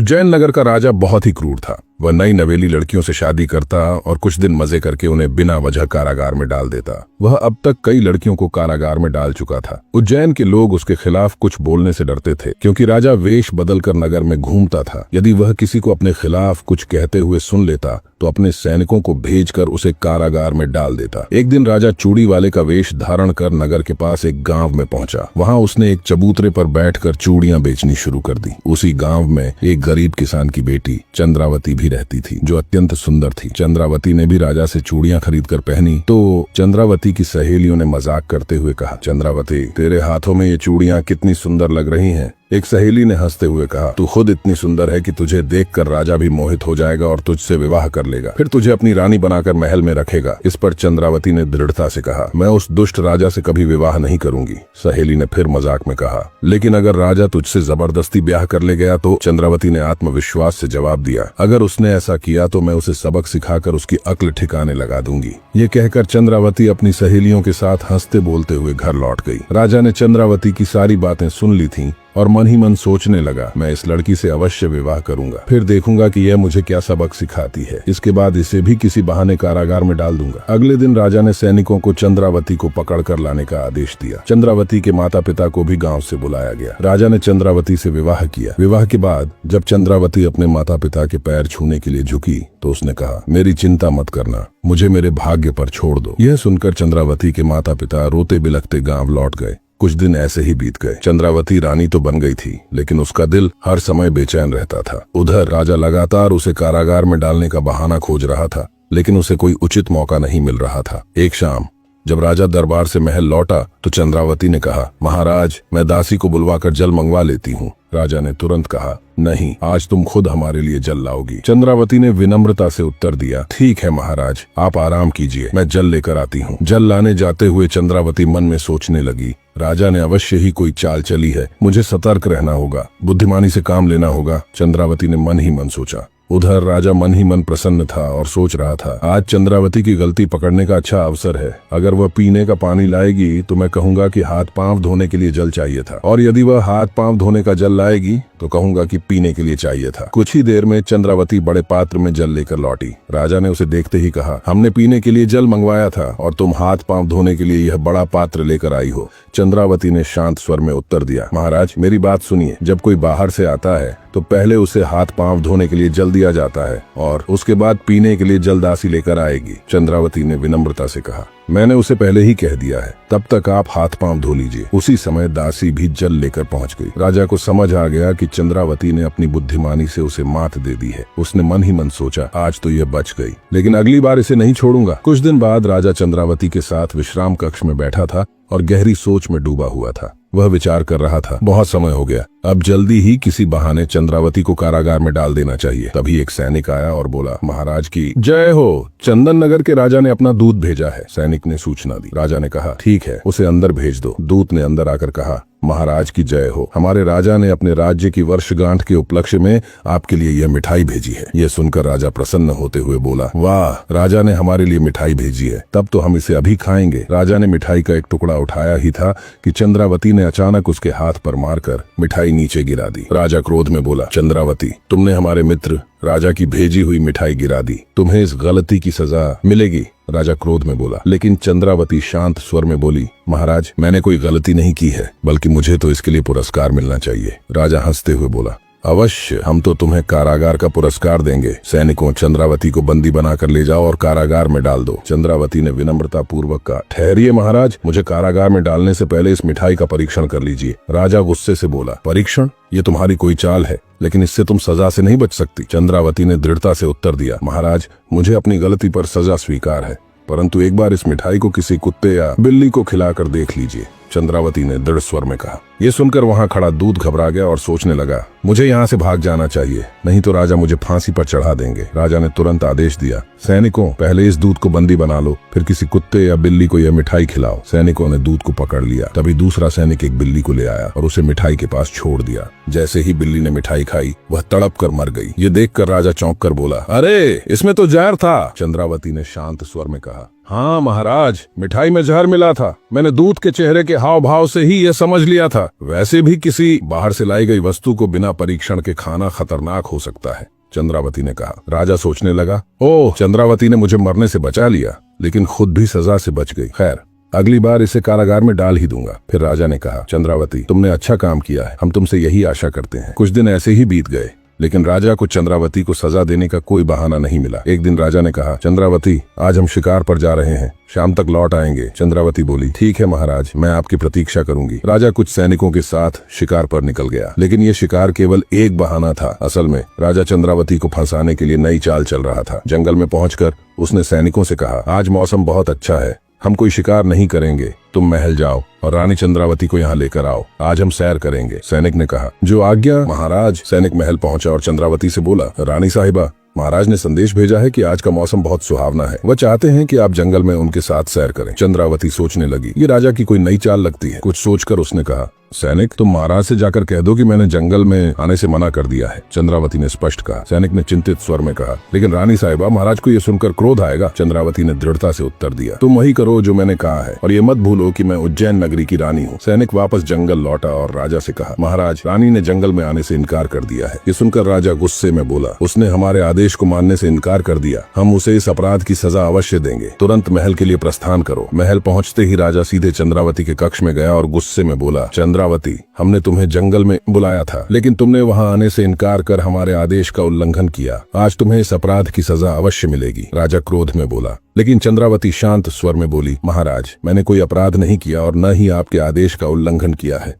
उज्जैन नगर का राजा बहुत ही क्रूर था। वह नई नवेली लड़कियों से शादी करता और कुछ दिन मजे करके उन्हें बिना वजह कारागार में डाल देता। वह अब तक कई लड़कियों को कारागार में डाल चुका था। उज्जैन के लोग उसके खिलाफ कुछ बोलने से डरते थे, क्योंकि राजा वेश बदलकर नगर में घूमता था। यदि वह किसी को अपने खिलाफ कुछ कहते हुए सुन लेता तो अपने सैनिकों को भेजकर उसे कारागार में डाल देता। एक दिन राजा चूड़ी वाले का वेश धारण कर नगर के पास एक गांव में पहुंचा। वहां उसने एक चबूतरे पर बैठकर चूड़ियां बेचनी शुरू कर दी। उसी गांव में एक गरीब किसान की बेटी चंद्रावती भी रहती थी, जो अत्यंत सुंदर थी। चंद्रावती ने भी राजा से चूड़ियां खरीदकर पहनी तो चंद्रावती की सहेलियों ने मजाक करते हुए कहा, चंद्रावती, तेरे हाथों में ये चूड़ियां कितनी सुंदर लग रही हैं। एक सहेली ने हंसते हुए कहा, तू खुद इतनी सुंदर है कि तुझे देखकर राजा भी मोहित हो जाएगा और तुझसे विवाह कर लेगा, फिर तुझे अपनी रानी बनाकर महल में रखेगा। इस पर चंद्रावती ने दृढ़ता से कहा, मैं उस दुष्ट राजा से कभी विवाह नहीं करूंगी। सहेली ने फिर मजाक में कहा, लेकिन अगर राजा तुझसे जबरदस्ती ब्याह कर ले गया तो? चंद्रावती ने आत्मविश्वास से जवाब दिया, अगर उसने ऐसा किया तो मैं उसे सबक सिखाकर उसकी अक्ल ठिकाने लगा दूंगी। ये कहकर चंद्रावती अपनी सहेलियों के साथ हंसते बोलते हुए घर लौट गई। राजा ने चंद्रावती की सारी बातें सुन ली थीं और मन ही मन सोचने लगा, मैं इस लड़की से अवश्य विवाह करूंगा, फिर देखूंगा कि यह मुझे क्या सबक सिखाती है। इसके बाद इसे भी किसी बहाने कारागार में डाल दूंगा। अगले दिन राजा ने सैनिकों को चंद्रावती को पकड़ कर लाने का आदेश दिया। चंद्रावती के माता पिता को भी गांव से बुलाया गया। राजा ने चंद्रावती से विवाह किया। विवाह के बाद जब चंद्रावती अपने माता पिता के पैर छूने के लिए झुकी तो उसने कहा, मेरी चिंता मत करना, मुझे मेरे भाग्य पर छोड़ दो। यह सुनकर चंद्रावती के माता पिता रोते बिलखते गाँव लौट गए। कुछ दिन ऐसे ही बीत गए। चंद्रावती रानी तो बन गई थी, लेकिन उसका दिल हर समय बेचैन रहता था। उधर राजा लगातार उसे कारागार में डालने का बहाना खोज रहा था, लेकिन उसे कोई उचित मौका नहीं मिल रहा था। एक शाम जब राजा दरबार से महल लौटा तो चंद्रावती ने कहा, महाराज, मैं दासी को बुलवाकर जल मंगवा लेती हूँ। राजा ने तुरंत कहा, नहीं, आज तुम खुद हमारे लिए जल लाओगी। चंद्रावती ने विनम्रता से उत्तर दिया, ठीक है महाराज, आप आराम कीजिए, मैं जल लेकर आती हूँ। जल लाने जाते हुए चंद्रावती मन में सोचने लगी, राजा ने अवश्य ही कोई चाल चली है, मुझे सतर्क रहना होगा, बुद्धिमानी से काम लेना होगा। चंद्रावती ने मन ही मन सोचा। उधर राजा मन ही मन प्रसन्न था और सोच रहा था, आज चंद्रावती की गलती पकड़ने का अच्छा अवसर है। अगर वह पीने का पानी लाएगी तो मैं कहूंगा कि हाथ पांव धोने के लिए जल चाहिए था, और यदि वह हाथ पांव धोने का जल लाएगी तो कहूंगा कि पीने के लिए चाहिए था। कुछ ही देर में चंद्रावती बड़े पात्र में जल लेकर लौटी। राजा ने उसे देखते ही कहा, हमने पीने के लिए जल मंगवाया था और तुम हाथ पांव धोने के लिए यह बड़ा पात्र लेकर आई हो। चंद्रावती ने शांत स्वर में उत्तर दिया, महाराज, मेरी बात सुनिए, जब कोई बाहर से आता है तो पहले उसे हाथ पांव धोने के लिए जल दिया जाता है और उसके बाद पीने के लिए जल दासी लेकर आएगी। चंद्रावती ने विनम्रता से कहा, मैंने उसे पहले ही कह दिया है, तब तक आप हाथ पांव धो लीजिए। उसी समय दासी भी जल लेकर पहुंच गई। राजा को समझ आ गया कि चंद्रावती ने अपनी बुद्धिमानी से उसे मात दे दी है। उसने मन ही मन सोचा, आज तो यह बच गई, लेकिन अगली बार इसे नहीं छोड़ूंगा। कुछ दिन बाद राजा चंद्रावती के साथ विश्राम कक्ष में बैठा था और गहरी सोच में डूबा हुआ था। वह विचार कर रहा था, बहुत समय हो गया, अब जल्दी ही किसी बहाने चंद्रावती को कारागार में डाल देना चाहिए। तभी एक सैनिक आया और बोला, महाराज की जय हो, चंदन नगर के राजा ने अपना दूत भेजा है। सैनिक ने सूचना दी। राजा ने कहा, ठीक है, उसे अंदर भेज दो। दूत ने अंदर आकर कहा, महाराज की जय हो, हमारे राजा ने अपने राज्य की वर्षगांठ के उपलक्ष्य में आपके लिए यह मिठाई भेजी है। यह सुनकर राजा प्रसन्न होते हुए बोला, वाह, राजा ने हमारे लिए मिठाई भेजी है, तब तो हम इसे अभी खाएंगे। राजा ने मिठाई का एक टुकड़ा उठाया ही था कि चंद्रावती ने अचानक उसके हाथ पर मारकर मिठाई नीचे गिरा दी। राजा क्रोध में बोला, चंद्रावती, तुमने हमारे मित्र राजा की भेजी हुई मिठाई गिरा दी, तुम्हें इस गलती की सजा मिलेगी। राजा क्रोध में बोला, लेकिन चंद्रावती शांत स्वर में बोली, महाराज, मैंने कोई गलती नहीं की है, बल्कि मुझे तो इसके लिए पुरस्कार मिलना चाहिए। राजा हंसते हुए बोला, अवश्य, हम तो तुम्हें कारागार का पुरस्कार देंगे। सैनिकों, चंद्रावती को बंदी बनाकर ले जाओ और कारागार में डाल दो। चंद्रावती ने विनम्रता पूर्वक कहा, ठहरिए महाराज, मुझे कारागार में डालने से पहले इस मिठाई का परीक्षण कर लीजिए। राजा गुस्से से बोला, परीक्षण? ये तुम्हारी कोई चाल है, लेकिन इससे तुम सजा से नहीं बच सकती। चंद्रावती ने दृढ़ता से उत्तर दिया, महाराज, मुझे अपनी गलती पर सजा स्वीकार है, परंतु एक बार इस मिठाई को किसी कुत्ते या बिल्ली को खिलाकर देख लीजिए। चंद्रावती ने दृढ़ स्वर में कहा। यह सुनकर वहां खड़ा दूत घबरा गया और सोचने लगा, मुझे यहाँ से भाग जाना चाहिए, नहीं तो राजा मुझे फांसी पर चढ़ा देंगे। राजा ने तुरंत आदेश दिया, सैनिकों, पहले इस दूत को बंदी बना लो, फिर किसी कुत्ते या बिल्ली को यह मिठाई खिलाओ। सैनिकों ने दूत को पकड़ लिया। तभी दूसरा सैनिक एक बिल्ली को ले आया और उसे मिठाई के पास छोड़ दिया। जैसे ही बिल्ली ने मिठाई खाई, वह तड़प कर मर गई। ये देखकर राजा चौंक कर बोला, अरे, इसमें तो जहर था। चंद्रावती ने शांत स्वर में कहा, हाँ महाराज, मिठाई में जहर मिला था। मैंने दूध के चेहरे के हाव भाव से ही यह समझ लिया था। वैसे भी किसी बाहर से लाई गई वस्तु को बिना परीक्षण के खाना खतरनाक हो सकता है, चंद्रावती ने कहा। राजा सोचने लगा, ओह, चंद्रावती ने मुझे मरने से बचा लिया, लेकिन खुद भी सजा से बच गई। खैर, अगली बार इसे कारागार में डाल ही दूंगा। फिर राजा ने कहा, चंद्रावती, तुमने अच्छा काम किया है, हम तुमसे यही आशा करते हैं। कुछ दिन ऐसे ही बीत गए, लेकिन राजा को चंद्रावती को सजा देने का कोई बहाना नहीं मिला। एक दिन राजा ने कहा, चंद्रावती, आज हम शिकार पर जा रहे हैं, शाम तक लौट आएंगे। चंद्रावती बोली, ठीक है महाराज, मैं आपकी प्रतीक्षा करूंगी। राजा कुछ सैनिकों के साथ शिकार पर निकल गया, लेकिन ये शिकार केवल एक बहाना था। असल में राजा चंद्रावती को फंसाने के लिए नई चाल चल रहा था। जंगल में पहुंचकर उसने सैनिकों से कहा, आज मौसम बहुत अच्छा है, हम कोई शिकार नहीं करेंगे, तुम महल जाओ और रानी चंद्रावती को यहाँ लेकर आओ, आज हम सैर करेंगे। सैनिक ने कहा, जो आज्ञा महाराज। सैनिक महल पहुंचा और चंद्रावती से बोला, रानी साहिबा, महाराज ने संदेश भेजा है कि आज का मौसम बहुत सुहावना है, वह चाहते हैं कि आप जंगल में उनके साथ सैर करें। चंद्रावती सोचने लगी, ये राजा की कोई नई चाल लगती है। कुछ सोचकर उसने कहा, सैनिक, तुम महाराज से जाकर कह दो कि मैंने जंगल में आने से मना कर दिया है। चंद्रावती ने स्पष्ट कहा। सैनिक ने चिंतित स्वर में कहा, लेकिन रानी साहिबा, महाराज को यह सुनकर क्रोध आएगा। चंद्रावती ने दृढ़ता से उत्तर दिया, तुम वही करो जो मैंने कहा है, और ये मत भूलो कि मैं उज्जैन नगरी की रानी हूँ। सैनिक वापस जंगल लौटा और राजा से कहा, महाराज, रानी ने जंगल में आने से इनकार कर दिया है। ये सुनकर राजा गुस्से में बोला, उसने हमारे आदेश को मानने से इनकार कर दिया, हम उसे इस अपराध की सजा अवश्य देंगे। तुरंत महल के लिए प्रस्थान करो। महल पहुँचते ही राजा सीधे चंद्रावती के कक्ष में गया और गुस्से में बोला, चंद्रावती, हमने तुम्हें जंगल में बुलाया था, लेकिन तुमने वहां आने से इनकार कर हमारे आदेश का उल्लंघन किया। आज तुम्हें इस अपराध की सजा अवश्य मिलेगी। राजा क्रोध में बोला, लेकिन चंद्रावती शांत स्वर में बोली, महाराज, मैंने कोई अपराध नहीं किया और न ही आपके आदेश का उल्लंघन किया है,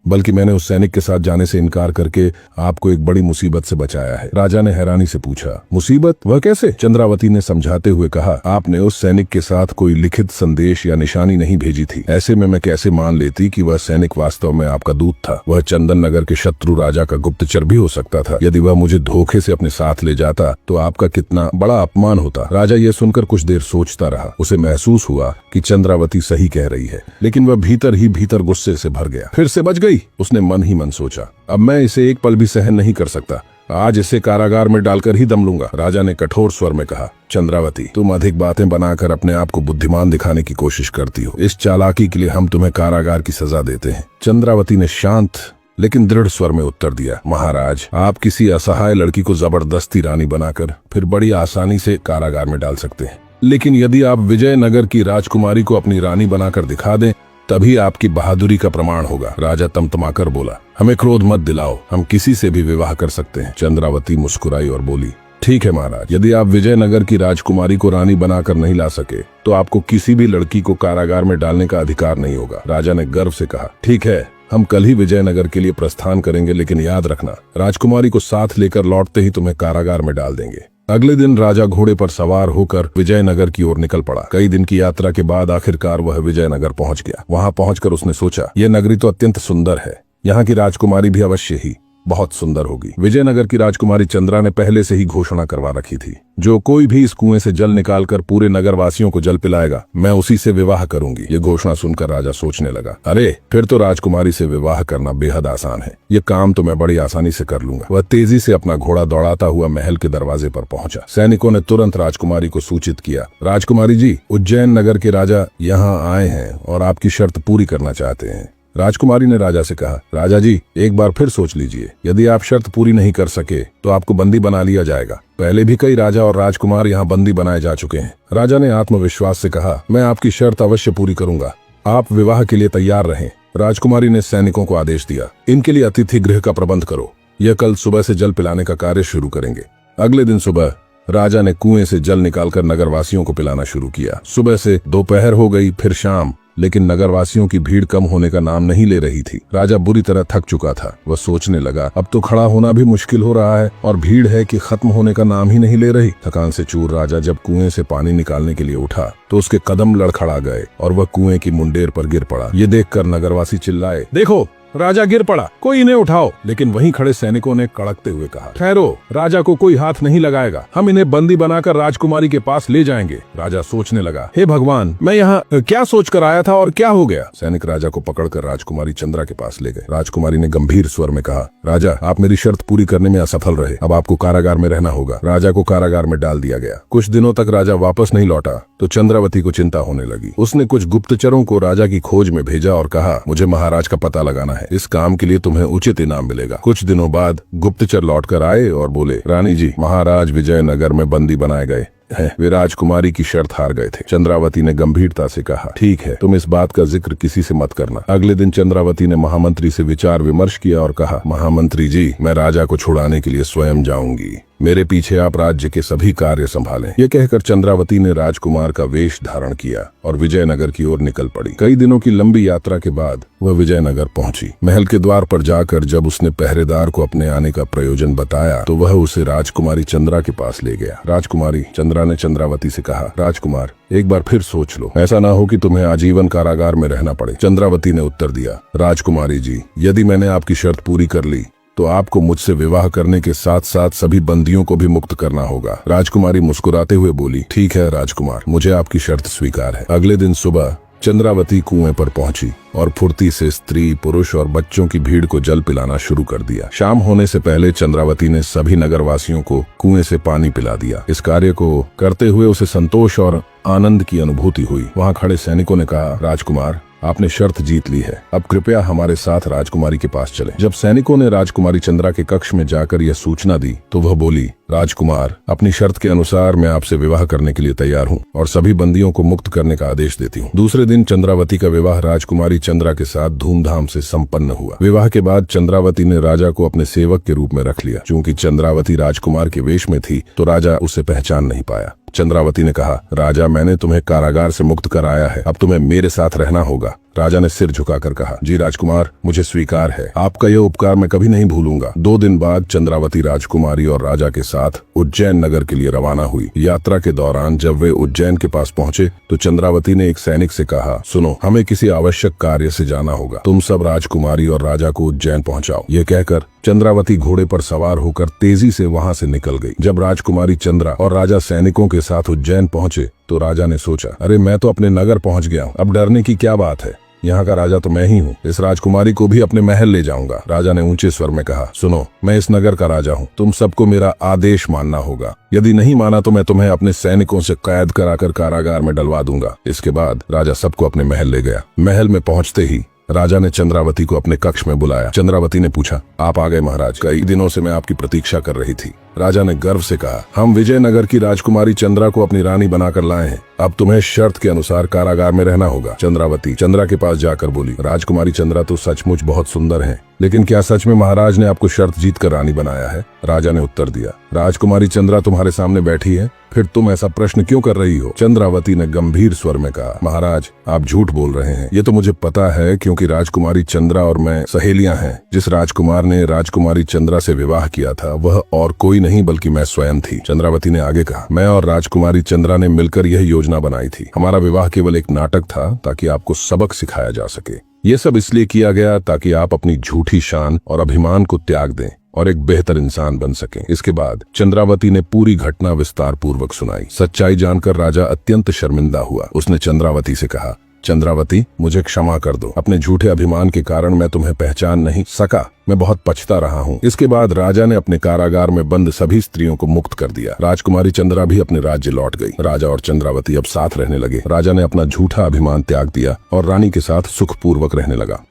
बल्कि मैंने उस सैनिक के साथ जाने से इनकार करके आपको एक बड़ी मुसीबत से बचाया है। राजा ने हैरानी से पूछा, मुसीबत? वह कैसे? चंद्रावती ने समझाते हुए कहा, आपने उस सैनिक के साथ कोई लिखित संदेश या निशानी नहीं भेजी थी। ऐसे में मैं कैसे मान लेती कि वह सैनिक वास्तव में आपका दूत था? वह चंदन नगर के शत्रु राजा का गुप्तचर भी हो सकता था। यदि वह मुझे धोखे से अपने साथ ले जाता तो आपका कितना बड़ा अपमान होता। राजा ये सुनकर कुछ देर सोचता रहा। उसे महसूस हुआ कि चंद्रावती सही कह रही है, लेकिन वह भीतर ही भीतर गुस्से से भर गया। फिर से बच गई, उसने मन ही मन सोचा। अब मैं इसे एक पल भी सहन नहीं कर सकता, आज इसे कारागार में डालकर ही दम लूंगा। राजा ने कठोर स्वर में कहा, चंद्रावती, तुम अधिक बातें बनाकर अपने आप को बुद्धिमान दिखाने की कोशिश करती हो। इस चालाकी के लिए हम तुम्हें कारागार की सजा देते हैं। चंद्रावती ने शांत लेकिन दृढ़ स्वर में उत्तर दिया, महाराज, आप किसी असहाय लड़की को जबरदस्ती रानी बनाकर फिर बड़ी आसानी से कारागार में डाल सकते हैं, लेकिन यदि आप विजयनगर की राजकुमारी को अपनी रानी बनाकर दिखा दें, तभी आपकी बहादुरी का प्रमाण होगा। राजा तमतमाकर बोला, हमें क्रोध मत दिलाओ, हम किसी से भी विवाह कर सकते हैं। चंद्रावती मुस्कुराई और बोली, ठीक है महाराज, यदि आप विजयनगर की राजकुमारी को रानी बनाकर नहीं ला सके तो आपको किसी भी लड़की को कारागार में डालने का अधिकार नहीं होगा। राजा ने गर्व से कहा, ठीक है, हम कल ही विजयनगर के लिए प्रस्थान करेंगे, लेकिन याद रखना, राजकुमारी को साथ लेकर लौटते ही तुम्हें कारागार में डाल देंगे। अगले दिन राजा घोड़े पर सवार होकर विजयनगर की ओर निकल पड़ा। कई दिन की यात्रा के बाद आखिरकार वह विजयनगर पहुंच गया। वहां पहुंचकर उसने सोचा, यह नगरी तो अत्यंत सुंदर है, यहाँ की राजकुमारी भी अवश्य ही बहुत सुंदर होगी। विजयनगर की राजकुमारी चंद्रा ने पहले से ही घोषणा करवा रखी थी, जो कोई भी इस कुएं से जल निकालकर पूरे नगर वासियों को जल पिलाएगा, मैं उसी से विवाह करूंगी। ये घोषणा सुनकर राजा सोचने लगा, अरे, फिर तो राजकुमारी से विवाह करना बेहद आसान है, ये काम तो मैं बड़ी आसानी से कर लूंगा। वह तेजी से अपना घोड़ा दौड़ाता हुआ महल के दरवाजे पर पहुंचा। सैनिकों ने तुरंत राजकुमारी को सूचित किया, राजकुमारी जी, उज्जैन नगर के राजा यहाँ आए हैं और आपकी शर्त पूरी करना चाहते हैं। राजकुमारी ने राजा से कहा, राजा जी, एक बार फिर सोच लीजिए, यदि आप शर्त पूरी नहीं कर सके तो आपको बंदी बना लिया जाएगा। पहले भी कई राजा और राजकुमार यहाँ बंदी बनाए जा चुके हैं। राजा ने आत्मविश्वास से कहा, मैं आपकी शर्त अवश्य पूरी करूंगा, आप विवाह के लिए तैयार रहें। राजकुमारी ने सैनिकों को आदेश दिया, इनके लिए अतिथि गृह का प्रबंध करो, यह कल सुबह से जल पिलाने का कार्य शुरू करेंगे। अगले दिन सुबह राजा ने कुएं से जल निकालकर नगरवासियों को पिलाना शुरू किया। सुबह से दोपहर हो गई, फिर शाम, लेकिन नगरवासियों की भीड़ कम होने का नाम नहीं ले रही थी। राजा बुरी तरह थक चुका था। वह सोचने लगा, अब तो खड़ा होना भी मुश्किल हो रहा है और भीड़ है कि खत्म होने का नाम ही नहीं ले रही। थकान से चूर राजा जब कुएं से पानी निकालने के लिए उठा तो उसके कदम लड़खड़ा गए और वह कुएं की मुंडेर पर गिर पड़ा। ये देखकर नगरवासी चिल्लाए, देखो, राजा गिर पड़ा, कोई इन्हें उठाओ। लेकिन वहीं खड़े सैनिकों ने कड़कते हुए कहा, ठहरो, राजा को कोई हाथ नहीं लगाएगा, हम इन्हें बंदी बनाकर राजकुमारी के पास ले जाएंगे। राजा सोचने लगा, हे भगवान, मैं यहाँ क्या सोच कर आया था और क्या हो गया। सैनिक राजा को पकड़कर राजकुमारी चंद्रा के पास ले गए। राजकुमारी ने गंभीर स्वर में कहा, राजा, आप मेरी शर्त पूरी करने में असफल रहे, अब आपको कारागार में रहना होगा। राजा को कारागार में डाल दिया गया। कुछ दिनों तक राजा वापस नहीं लौटा तो चंद्रावती को चिंता होने लगी। उसने कुछ गुप्तचरों को राजा की खोज में भेजा और कहा, मुझे महाराज का पता लगाना है, इस काम के लिए तुम्हें उचित इनाम मिलेगा। कुछ दिनों बाद गुप्तचर लौटकर आए और बोले, रानी जी, महाराज विजयनगर में बंदी बनाए गए हैं। वे राजकुमारी की शर्त हार गए थे। चंद्रावती ने गंभीरता से कहा, ठीक है, तुम इस बात का जिक्र किसी से मत करना। अगले दिन चंद्रावती ने महामंत्री से विचार विमर्श किया और कहा, महामंत्री जी, मैं राजा को छुड़ाने के लिए स्वयं जाऊंगी, मेरे पीछे आप राज्य के सभी कार्य संभालें। यह कहकर चंद्रावती ने राजकुमार का वेश धारण किया और विजयनगर की ओर निकल पड़ी। कई दिनों की लंबी यात्रा के बाद वह विजयनगर पहुंची। महल के द्वार पर जाकर जब उसने पहरेदार को अपने आने का प्रयोजन बताया तो वह उसे राजकुमारी चंद्रा के पास ले गया। राजकुमारी चंद्रा ने चंद्रावती से कहा, राजकुमार, एक बार फिर सोच लो, ऐसा ना हो कि तुम्हें आजीवन कारागार में रहना पड़े। चंद्रावती ने उत्तर दिया, राजकुमारी जी, यदि मैंने आपकी शर्त पूरी कर ली तो आपको मुझसे विवाह करने के साथ साथ सभी बंदियों को भी मुक्त करना होगा। राजकुमारी मुस्कुराते हुए बोली, ठीक है राजकुमार, मुझे आपकी शर्त स्वीकार है। अगले दिन सुबह चंद्रावती कुएं पर पहुंची और फुर्ती से स्त्री, पुरुष और बच्चों की भीड़ को जल पिलाना शुरू कर दिया। शाम होने से पहले चंद्रावती ने सभी नगरवासियों को कुएं से पानी पिला दिया। इस कार्य को करते हुए उसे संतोष और आनंद की अनुभूति हुई। वहां खड़े सैनिकों ने कहा, राजकुमार, आपने शर्त जीत ली है, अब कृपया हमारे साथ राजकुमारी के पास चलें। जब सैनिकों ने राजकुमारी चंद्रा के कक्ष में जाकर यह सूचना दी तो वह बोली, राजकुमार, अपनी शर्त के अनुसार मैं आपसे विवाह करने के लिए तैयार हूँ और सभी बंदियों को मुक्त करने का आदेश देती हूँ। दूसरे दिन चंद्रावती का विवाह राजकुमारी चंद्रा के साथ धूमधाम से संपन्न हुआ। विवाह के बाद चंद्रावती ने राजा को अपने सेवक के रूप में रख लिया। चूंकि चंद्रावती राजकुमार के वेश में थी तो राजा उसे पहचान नहीं पाया। चंद्रावती ने कहा, राजा, मैंने तुम्हें कारागार से मुक्त कराया है, अब तुम्हें मेरे साथ रहना होगा। राजा ने सिर झुकाकर कहा, जी राजकुमार, मुझे स्वीकार है, आपका यह उपकार मैं कभी नहीं भूलूंगा। 2 दिन बाद चंद्रावती राजकुमारी और राजा के साथ उज्जैन नगर के लिए रवाना हुई। यात्रा के दौरान जब वे उज्जैन के पास पहुंचे तो चंद्रावती ने एक सैनिक से कहा, सुनो, हमें किसी आवश्यक कार्य से जाना होगा, तुम सब राजकुमारी और राजा को उज्जैन पहुंचाओ। ये कहकर चंद्रावती घोड़े पर सवार होकर तेजी से वहां से निकल गई। जब राजकुमारी चंद्रा और राजा सैनिकों के साथ उज्जैन पहुंचे तो राजा ने सोचा, अरे मैं तो अपने नगर पहुंच गया हूँ, अब डरने की क्या बात है, यहाँ का राजा तो मैं ही हूँ, इस राजकुमारी को भी अपने महल ले जाऊंगा। राजा ने ऊंचे स्वर में कहा, सुनो, मैं इस नगर का राजा हूँ, तुम सबको मेरा आदेश मानना होगा, यदि नहीं माना तो मैं तुम्हें अपने सैनिकों से कैद कराकर कारागार में डलवा दूंगा। इसके बाद राजा सबको अपने महल ले गया। महल में पहुंचते ही राजा ने चंद्रावती को अपने कक्ष में बुलाया। चंद्रावती ने पूछा, आप आ गए महाराज, कई दिनों से मैं आपकी प्रतीक्षा कर रही थी। राजा ने गर्व से कहा, हम विजयनगर की राजकुमारी चंद्रा को अपनी रानी बनाकर लाए हैं, अब तुम्हें शर्त के अनुसार कारागार में रहना होगा। चंद्रावती चंद्रा के पास जाकर बोली, राजकुमारी चंद्रा तो सचमुच बहुत सुंदर है, लेकिन क्या सच में महाराज ने आपको शर्त जीत कर रानी बनाया है? राजा ने उत्तर दिया, राजकुमारी चंद्रा तुम्हारे सामने बैठी है, फिर तुम ऐसा प्रश्न क्यों कर रही हो? चंद्रावती ने गंभीर स्वर में कहा, महाराज, आप झूठ बोल रहे हैं, ये तो मुझे पता है, क्योंकि राजकुमारी चंद्रा और मैं सहेलियां हैं। जिस राजकुमार ने राजकुमारी चंद्रा से विवाह किया था वह और कोई नहीं बल्कि मैं स्वयं थी। चंद्रावती ने आगे कहा, मैं और राजकुमारी चंद्रा ने मिलकर यह योजना बनाई थी। हमारा विवाह केवल एक नाटक था ताकि आपको सबक सिखाया जा सके। ये सब इसलिए किया गया ताकि आप अपनी झूठी शान और अभिमान को त्याग दें और एक बेहतर इंसान बन सकें। इसके बाद चंद्रावती ने पूरी घटना विस्तार पूर्वक सुनाई। सच्चाई जानकर राजा अत्यंत शर्मिंदा हुआ। उसने चंद्रावती से कहा, चंद्रावती, मुझे क्षमा कर दो, अपने झूठे अभिमान के कारण मैं तुम्हें पहचान नहीं सका, मैं बहुत पछता रहा हूँ। इसके बाद राजा ने अपने कारागार में बंद सभी स्त्रियों को मुक्त कर दिया। राजकुमारी चंद्रा भी अपने राज्य लौट गई। राजा और चंद्रावती अब साथ रहने लगे। राजा ने अपना झूठा अभिमान त्याग दिया और रानी के साथ सुखपूर्वक रहने लगा।